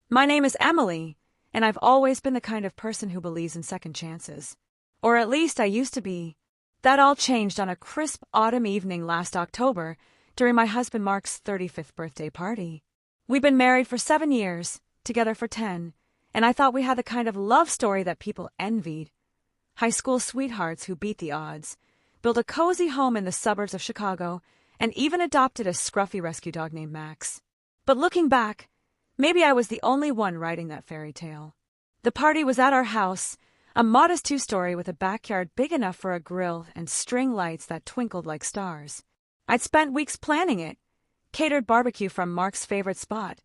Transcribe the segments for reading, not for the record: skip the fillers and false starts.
My name is Emily, and I've always been the kind of person who believes in second chances. Or at least I used to be. That all changed on a crisp autumn evening last October during my husband Mark's 35th birthday party. We'd been married for 7 years, together for 10, and I thought we had the kind of love story that people envied. High school sweethearts who beat the odds, built a cozy home in the suburbs of Chicago, and even adopted a scruffy rescue dog named Max. But looking back, maybe I was the only one writing that fairy tale. The party was at our house, a modest 2-story with a backyard big enough for a grill and string lights that twinkled like stars. I'd spent weeks planning it, catered barbecue from Mark's favorite spot,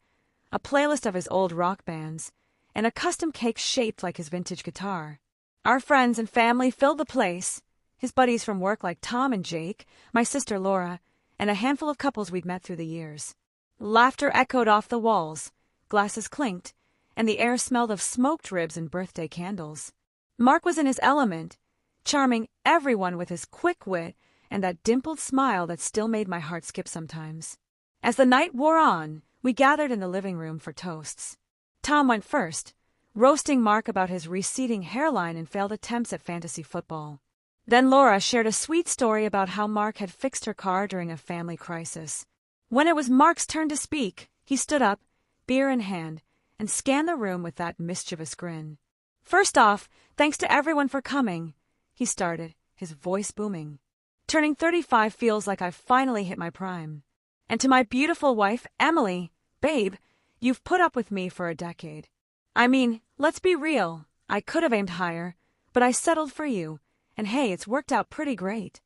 a playlist of his old rock bands, and a custom cake shaped like his vintage guitar. Our friends and family filled the place, his buddies from work like Tom and Jake, my sister Laura, and a handful of couples we'd met through the years. Laughter echoed off the walls, glasses clinked, and the air smelled of smoked ribs and birthday candles. Mark was in his element, charming everyone with his quick wit and that dimpled smile that still made my heart skip sometimes. As the night wore on, we gathered in the living room for toasts. Tom went first, roasting Mark about his receding hairline and failed attempts at fantasy football. Then Laura shared a sweet story about how Mark had fixed her car during a family crisis. When it was Mark's turn to speak, he stood up, beer in hand, and scanned the room with that mischievous grin. "First off, thanks to everyone for coming," he started, his voice booming. "Turning 35 feels like I've finally hit my prime. And to my beautiful wife, Emily, babe, you've put up with me for a decade. I mean, let's be real, I could have aimed higher, but I settled for you, and hey, it's worked out pretty great."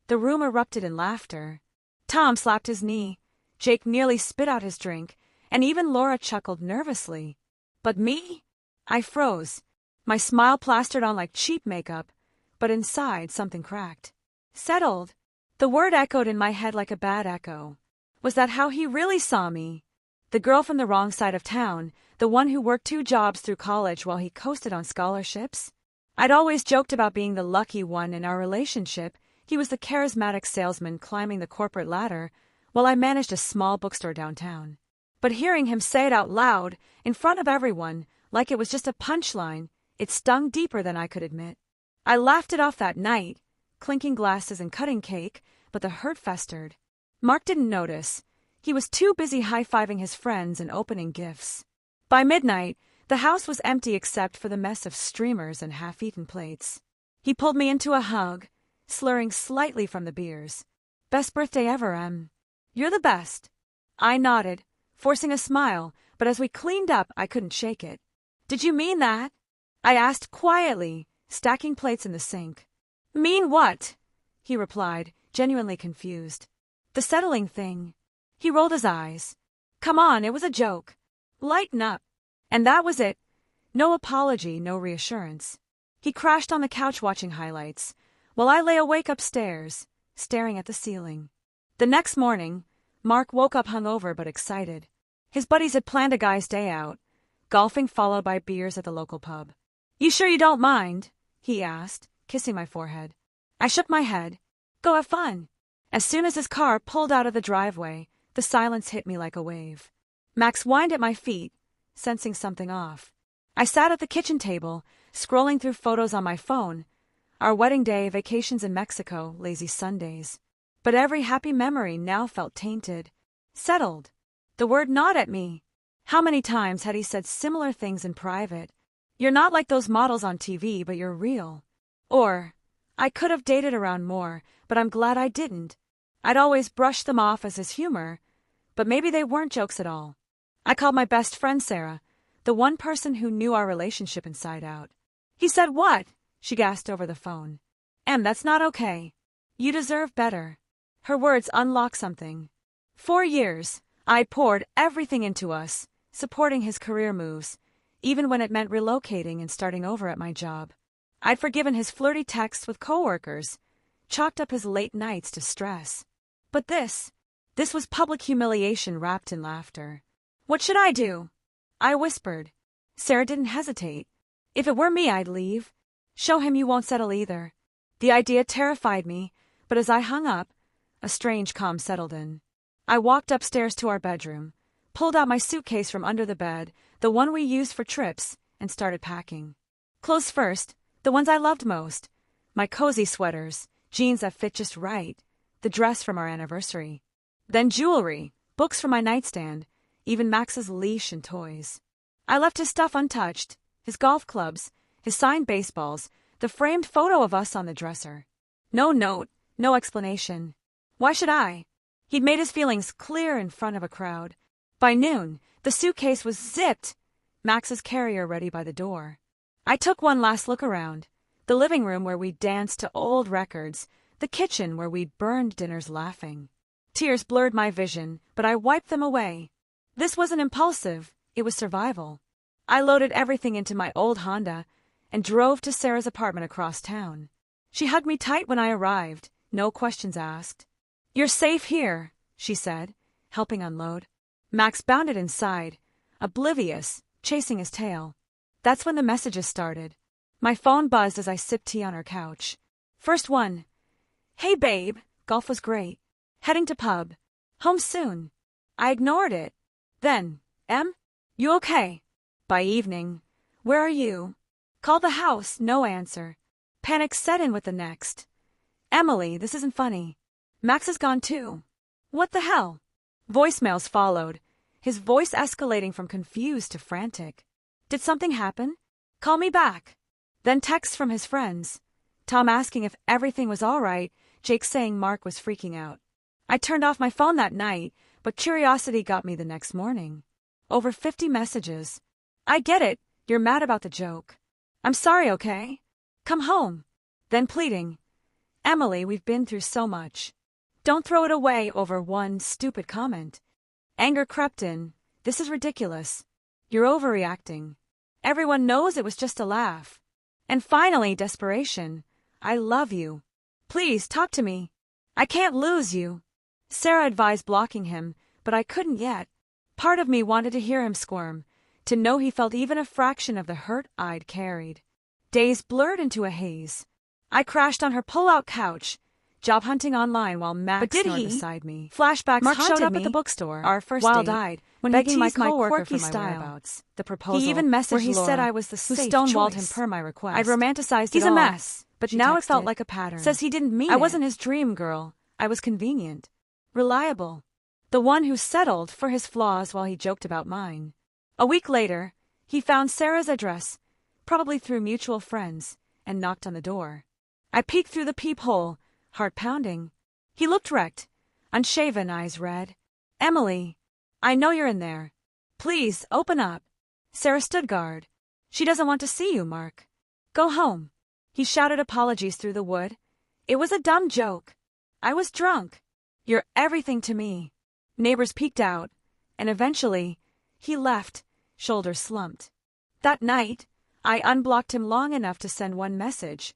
The room erupted in laughter. Tom slapped his knee, Jake nearly spit out his drink, and even Laura chuckled nervously. But me? I froze, my smile plastered on like cheap makeup, but inside something cracked. Settled? The word echoed in my head like a bad echo. Was that how he really saw me? The girl from the wrong side of town, the one who worked 2 jobs through college while he coasted on scholarships? I'd always joked about being the lucky one in our relationship. He was the charismatic salesman climbing the corporate ladder, while I managed a small bookstore downtown. But hearing him say it out loud, in front of everyone, like it was just a punchline, it stung deeper than I could admit. I laughed it off that night, clinking glasses and cutting cake, but the hurt festered. Mark didn't notice. He was too busy high-fiving his friends and opening gifts. By midnight, the house was empty except for the mess of streamers and half-eaten plates. He pulled me into a hug, slurring slightly from the beers. "Best birthday ever, Em. You're the best." I nodded, forcing a smile, but as we cleaned up, I couldn't shake it. "Did you mean that?" I asked quietly, stacking plates in the sink. "Mean what?" he replied, genuinely confused. "The settling thing." He rolled his eyes. "Come on, it was a joke. Lighten up." And that was it. No apology, no reassurance. He crashed on the couch watching highlights, while I lay awake upstairs, staring at the ceiling. The next morning, Mark woke up hungover but excited. His buddies had planned a guy's day out, golfing followed by beers at the local pub. "You sure you don't mind?" he asked, kissing my forehead. I shook my head. "Go have fun." As soon as his car pulled out of the driveway, the silence hit me like a wave. Max whined at my feet, sensing something off. I sat at the kitchen table, scrolling through photos on my phone. Our wedding day, vacations in Mexico, lazy Sundays. But every happy memory now felt tainted. Settled. The word gnawed at me. How many times had he said similar things in private? "You're not like those models on TV, but you're real." Or, "I could have dated around more, but I'm glad I didn't." I'd always brushed them off as his humor, but maybe they weren't jokes at all. I called my best friend Sarah, the one person who knew our relationship inside out. "He said what?" she gasped over the phone. "Em, that's not okay. You deserve better." Her words unlocked something. 4 years, I poured everything into us, supporting his career moves, even when it meant relocating and starting over at my job. I'd forgiven his flirty texts with coworkers, chalked up his late nights to stress. But this was public humiliation wrapped in laughter. "What should I do?" I whispered. Sarah didn't hesitate. "If it were me, I'd leave. Show him you won't settle either." The idea terrified me, but as I hung up, a strange calm settled in. I walked upstairs to our bedroom, pulled out my suitcase from under the bed, the one we used for trips, and started packing. Clothes first, the ones I loved most. My cozy sweaters, jeans that fit just right, the dress from our anniversary. Then jewelry, books from my nightstand, even Max's leash and toys. I left his stuff untouched, his golf clubs, his signed baseballs, the framed photo of us on the dresser. No note, no explanation. Why should I? He'd made his feelings clear in front of a crowd. By noon, the suitcase was zipped, Max's carrier ready by the door. I took one last look around. The living room where we danced to old records, the kitchen where we'd burned dinners laughing. Tears blurred my vision, but I wiped them away. This wasn't impulsive, it was survival. I loaded everything into my old Honda and drove to Sarah's apartment across town. She hugged me tight when I arrived, no questions asked. "You're safe here," she said, helping unload. Max bounded inside, oblivious, chasing his tail. That's when the messages started. My phone buzzed as I sipped tea on her couch. First one. "Hey babe, golf was great. Heading to pub. Home soon." I ignored it. Then, "Em? You okay?" By evening, "Where are you?" Called the house, no answer. Panic set in with the next. "Emily, this isn't funny. Max is gone too." "What the hell?" Voicemails followed, his voice escalating from confused to frantic. "Did something happen? Call me back." Then texts from his friends. Tom asking if everything was all right, Jake saying Mark was freaking out. I turned off my phone that night, but curiosity got me the next morning. Over 50 messages. "I get it, you're mad about the joke. I'm sorry, okay? Come home." Then pleading, "Emily, we've been through so much. Don't throw it away over one stupid comment." Anger crept in. "This is ridiculous. You're overreacting. Everyone knows it was just a laugh." And finally, desperation. "I love you. Please, talk to me. I can't lose you." Sarah advised blocking him, but I couldn't yet. Part of me wanted to hear him squirm, to know he felt even a fraction of the hurt I'd carried. Days blurred into a haze. I crashed on her pull-out couch, job hunting online while Max snored beside me. Flashbacks Mark showed up at the bookstore, our first wild-eyed, when begging my coworker for my whereabouts. The proposal, he even messaged where he said I was the safe who stonewalled him per my request. I'd romanticized He's it all. He's a mess, but now it felt like a pattern. Says he didn't mean it. I wasn't his dream girl. I was convenient, reliable, the one who settled for his flaws while he joked about mine. A week later, he found Sarah's address, probably through mutual friends, and knocked on the door. I peeked through the peephole, heart pounding. He looked wrecked, unshaven, eyes red. "Emily, I know you're in there. Please, open up." Sarah stood guard. "She doesn't want to see you, Mark. Go home." He shouted apologies through the wood. "It was a dumb joke. I was drunk. You're everything to me." Neighbors peeked out, and eventually, he left, shoulders slumped. That night, I unblocked him long enough to send one message.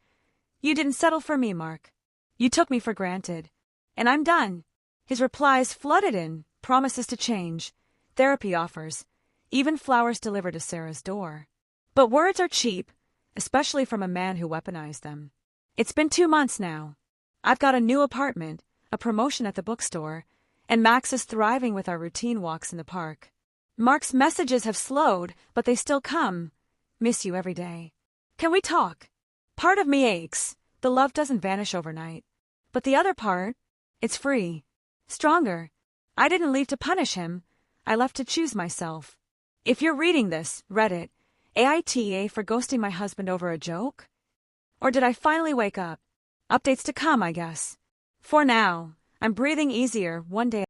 "You didn't settle for me, Mark. You took me for granted. And I'm done." His replies flooded in, promises to change, therapy offers, even flowers delivered to Sarah's door. But words are cheap, especially from a man who weaponized them. It's been 2 months now. I've got a new apartment, a promotion at the bookstore, and Max is thriving with our routine walks in the park. Mark's messages have slowed, but they still come. "Miss you every day. Can we talk?" Part of me aches. The love doesn't vanish overnight. But the other part, it's free. Stronger. I didn't leave to punish him. I left to choose myself. If you're reading this, Reddit, AITA for ghosting my husband over a joke? Or did I finally wake up? Updates to come, I guess. For now, I'm breathing easier one day